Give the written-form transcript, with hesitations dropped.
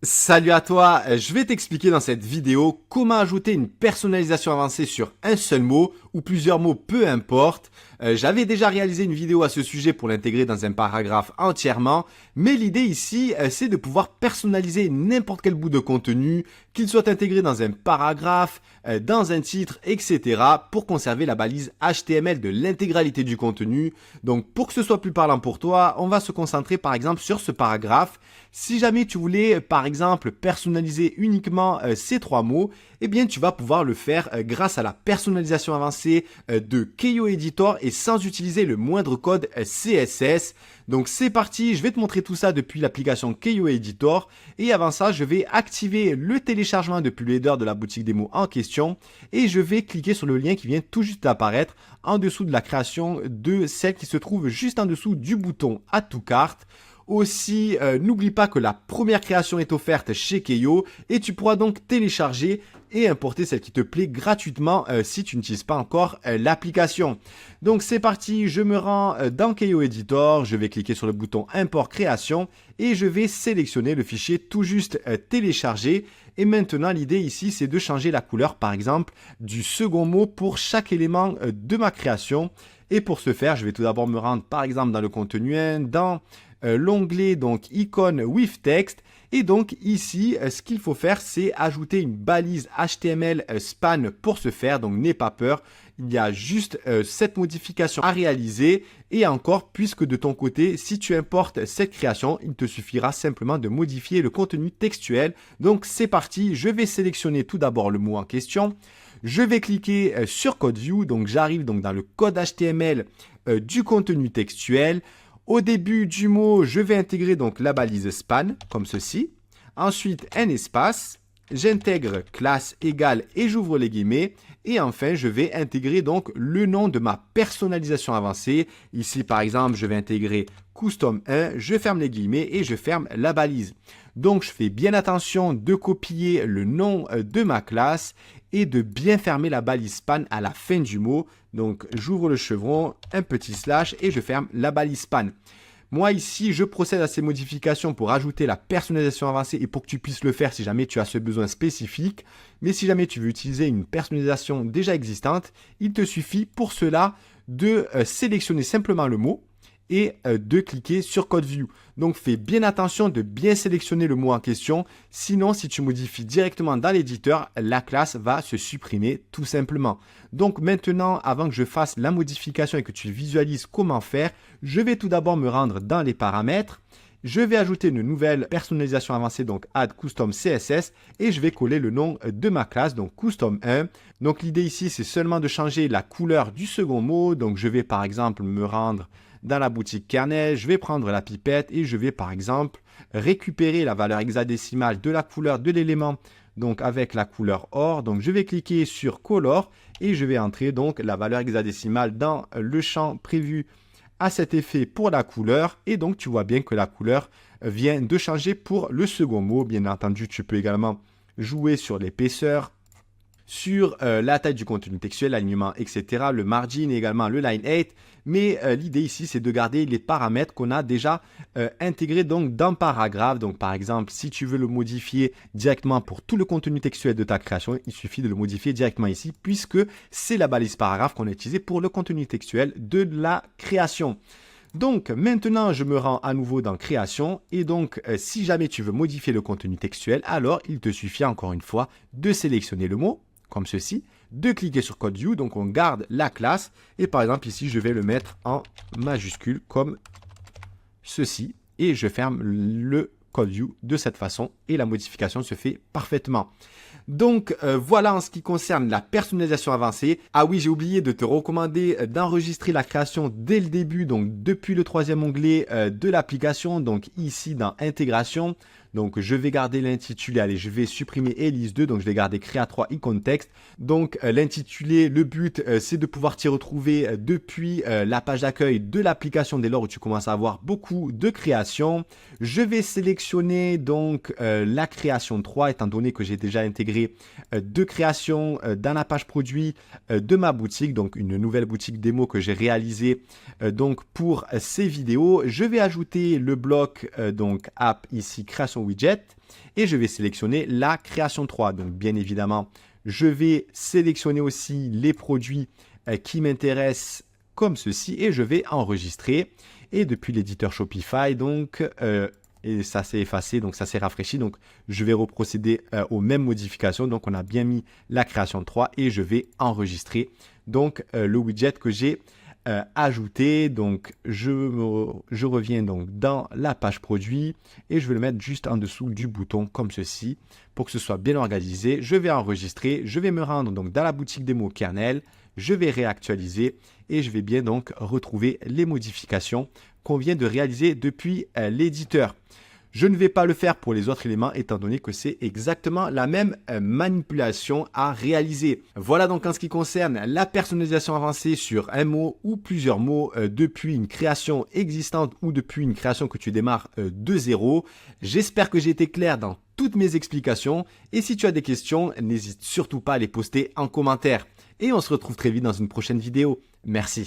Salut à toi, je vais t'expliquer dans cette vidéo comment ajouter une personnalisation avancée sur un seul mot ou plusieurs mots, peu importe. J'avais déjà réalisé une vidéo à ce sujet pour l'intégrer dans un paragraphe entièrement, mais l'idée ici, c'est de pouvoir personnaliser n'importe quel bout de contenu, qu'il soit intégré dans un paragraphe, dans un titre, etc. pour conserver la balise HTML de l'intégralité du contenu. Donc pour que ce soit plus parlant pour toi, on va se concentrer par exemple sur ce paragraphe. Si jamais tu voulais par exemple personnaliser uniquement ces trois mots, eh bien tu vas pouvoir le faire grâce à la personnalisation avancée de Keio Editor et sans utiliser le moindre code CSS. Donc c'est parti, je vais te montrer tout ça depuis l'application Keio Editor et avant ça je vais activer le téléchargement depuis le header de la boutique des mots en question et je vais cliquer sur le lien qui vient tout juste d'apparaître en dessous de la création de celle qui se trouve juste en dessous du bouton Add to Cart. Aussi, n'oublie pas que la première création est offerte chez Keio et tu pourras donc télécharger et importer celle qui te plaît gratuitement si tu n'utilises pas encore l'application. Donc c'est parti, je me rends dans Keio Editor, je vais cliquer sur le bouton Import création et je vais sélectionner le fichier tout juste téléchargé. Et maintenant l'idée ici c'est de changer la couleur par exemple du second mot pour chaque élément de ma création. Et pour ce faire, je vais tout d'abord me rendre par exemple dans le contenu 1, dans l'onglet donc icône with text et donc ici ce qu'il faut faire c'est ajouter une balise HTML span pour ce faire, donc n'aie pas peur, il y a juste cette modification à réaliser et encore puisque de ton côté si tu importes cette création il te suffira simplement de modifier le contenu textuel. Donc c'est parti, je vais sélectionner tout d'abord le mot en question. Je vais cliquer sur Code View, donc j'arrive donc dans le code HTML du contenu textuel. Au début du mot, je vais intégrer donc la balise span, comme ceci. Ensuite, un espace. J'intègre classe égale et j'ouvre les guillemets. Et enfin, je vais intégrer donc le nom de ma personnalisation avancée. Ici, par exemple, je vais intégrer custom 1. Je ferme les guillemets et je ferme la balise. Donc, je fais bien attention de copier le nom de ma classe et de bien fermer la balise span à la fin du mot. Donc, j'ouvre le chevron, un petit slash et je ferme la balise span. Moi ici, je procède à ces modifications pour ajouter la personnalisation avancée et pour que tu puisses le faire si jamais tu as ce besoin spécifique. Mais si jamais tu veux utiliser une personnalisation déjà existante, il te suffit pour cela de sélectionner simplement le mot et de cliquer sur Code View. Donc fais bien attention de bien sélectionner le mot en question, sinon si tu modifies directement dans l'éditeur, la classe va se supprimer tout simplement. Donc maintenant, avant que je fasse la modification et que tu visualises comment faire, je vais tout d'abord me rendre dans les paramètres. Je vais ajouter une nouvelle personnalisation avancée, donc Add Custom CSS, et je vais coller le nom de ma classe, donc Custom 1. Donc l'idée ici, c'est seulement de changer la couleur du second mot. Donc je vais par exemple me rendre dans la boutique kernel, je vais prendre la pipette et je vais par exemple récupérer la valeur hexadécimale de la couleur de l'élément, donc avec la couleur or. Donc je vais cliquer sur color et je vais entrer donc la valeur hexadécimale dans le champ prévu à cet effet pour la couleur. Et donc tu vois bien que la couleur vient de changer pour le second mot. Bien entendu, tu peux également jouer sur l'épaisseur, sur la taille du contenu textuel, l'alignement, etc., le margin et également le line 8. Mais l'idée ici, c'est de garder les paramètres qu'on a déjà intégrés donc dans paragraphe. Donc par exemple, si tu veux le modifier directement pour tout le contenu textuel de ta création, il suffit de le modifier directement ici puisque c'est la balise paragraphe qu'on a utilisée pour le contenu textuel de la création. Donc maintenant, je me rends à nouveau dans création et donc si jamais tu veux modifier le contenu textuel, alors il te suffit encore une fois de sélectionner le mot comme ceci, de cliquer sur Code View, donc on garde la classe, et par exemple ici je vais le mettre en majuscule comme ceci, et je ferme le Code View de cette façon, et la modification se fait parfaitement. Donc voilà en ce qui concerne la personnalisation avancée. Ah oui, j'ai oublié de te recommander d'enregistrer la création dès le début, donc depuis le troisième onglet de l'application, donc ici dans intégration. Donc je vais garder l'intitulé, allez je vais supprimer Elise 2, donc je vais garder Créa 3 icône texte. Donc l'intitulé, le but c'est de pouvoir t'y retrouver depuis la page d'accueil de l'application dès lors où tu commences à avoir beaucoup de créations. Je vais sélectionner donc la création 3 étant donné que j'ai déjà intégré deux créations dans la page produit de ma boutique, donc une nouvelle boutique démo que j'ai réalisée donc pour ces vidéos. Je vais ajouter le bloc donc app ici création création widget et je vais sélectionner la création 3. Donc bien évidemment, je vais sélectionner aussi les produits qui m'intéressent comme ceci et je vais enregistrer. Et depuis l'éditeur Shopify, donc, et ça s'est effacé, donc ça s'est rafraîchi. Donc je vais reprocéder aux mêmes modifications. Donc on a bien mis la création 3 et je vais enregistrer donc le widget que j'ai ajouté. Donc je reviens donc dans la page produit et je vais le mettre juste en dessous du bouton comme ceci pour que ce soit bien organisé. Je vais enregistrer, je vais me rendre donc dans la boutique des mots kernel, je vais réactualiser et je vais bien donc retrouver les modifications qu'on vient de réaliser depuis l'éditeur. Je ne vais pas le faire pour les autres éléments étant donné que c'est exactement la même manipulation à réaliser. Voilà donc en ce qui concerne la personnalisation avancée sur un mot ou plusieurs mots depuis une création existante ou depuis une création que tu démarres de zéro. J'espère que j'ai été clair dans toutes mes explications et si tu as des questions, n'hésite surtout pas à les poster en commentaire. Et on se retrouve très vite dans une prochaine vidéo. Merci.